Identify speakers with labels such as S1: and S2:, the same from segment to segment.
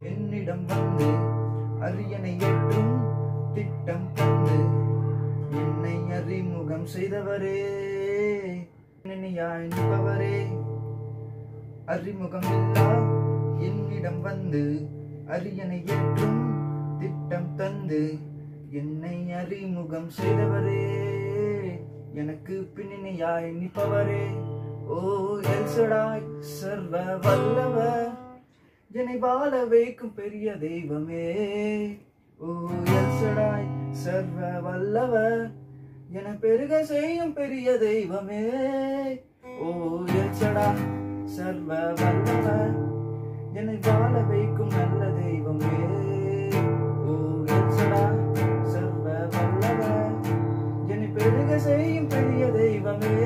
S1: என்னிடம் வந்து அரியணை எட்டும் திட்டம் தந்து என்னை அறிமுகம் செய்தவரே, நினையாய் நிற்பவரே, அறிமுகம் இல்லா என்னிடம் வந்து அரியணை எட்டும் திட்டம் தந்து என்னை அறிமுகம் செய்தவரே, எனக்கு பின்னினையாய் நிற்பவரே, ஓ எல் ஷடாய் சர்வ வல்லவர், என்னை வாழ வைக்கும் பெரிய தெய்வமே, ஓ எல் ஷடாய் சர்வ வல்லவர், என பெருக செய்யும் பெரிய தெய்வமே, ஓ எல் ஷடாய் சர்வ வல்லவர், என்னை வாழ வைக்கும் நல்ல தெய்வமே, ஓ எல் ஷடாய் சர்வ வல்லவர், என்னை பெருக செய்யும் பெரிய தெய்வமே,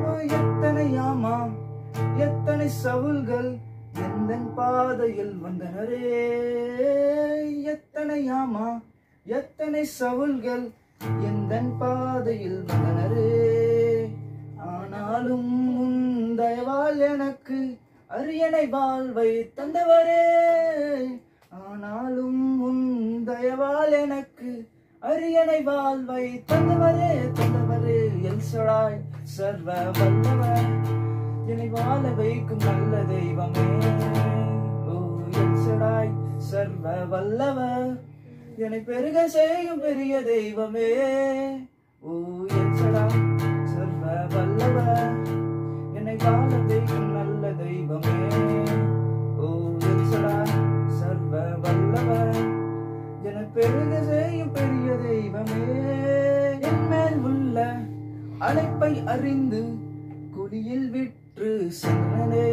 S1: ஓ எத்தனை ஆமாம் எத்தனை சவுல்கள் எந்தன் பாதையில் வந்தனரே, எத்தனை ஆமா எத்தனை சவுல்கள் எந்தன் பாதையில் வந்தனரே, ஆனாலும் உன் தயவால் எனக்கு அரியணை வாழ்வை தந்தவரே, ஆனாலும் உன் தயவால் எனக்கு அரியணை வாழ்வை தந்தவரே, தந்தவரே எல் ஷடாய் சர்வ வல்லவர், என்னை வாழ வைக்கும் நல்ல தெய்வமே, ஓ எல் ஷடாய் சர்வ வல்லவர், என்னை பெருக செய்யும் பெரிய தெய்வமே, ஓ எல் ஷடாய் சர்வ வல்லவர், என்னை வாழ வைக்கும் நல்ல தெய்வமே, ஓ எல் ஷடாய் சர்வ வல்லவர், என்னை பெருக செய்யும் பெரிய தெய்வமே, என் மேல் உள்ள அழைப்பை அறிந்து குடியில் விட்டு சென்றனே,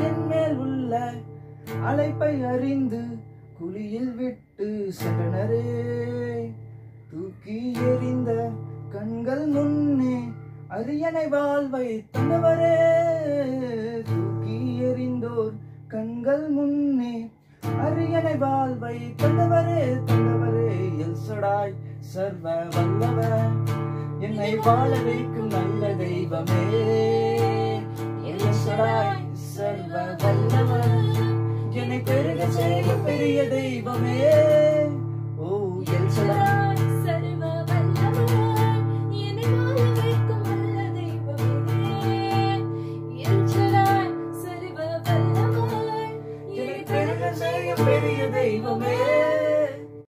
S1: என் மேல் உள்ள அழைப்பை அறிந்து குழியில் விட்டு சென்றனரே, தூக்கி எறிந்த கண்கள் முன்னே அரியணை வாழ்வை தந்தவரே, தூக்கி எறிந்தோர் கண்கள் முன்னே அரியணை வாழ்வை தந்தவரே, தந்தவரே எல் ஷடாய் சர்வ வல்லவர், என்னை வாழ வைக்கும் நல்ல தெய்வமே, எல் ஷடாய் சர்வ வல்லவர், என்னை பெருக செய்யும் பெரிய தெய்வமே, ஓ எல் ஷடாய்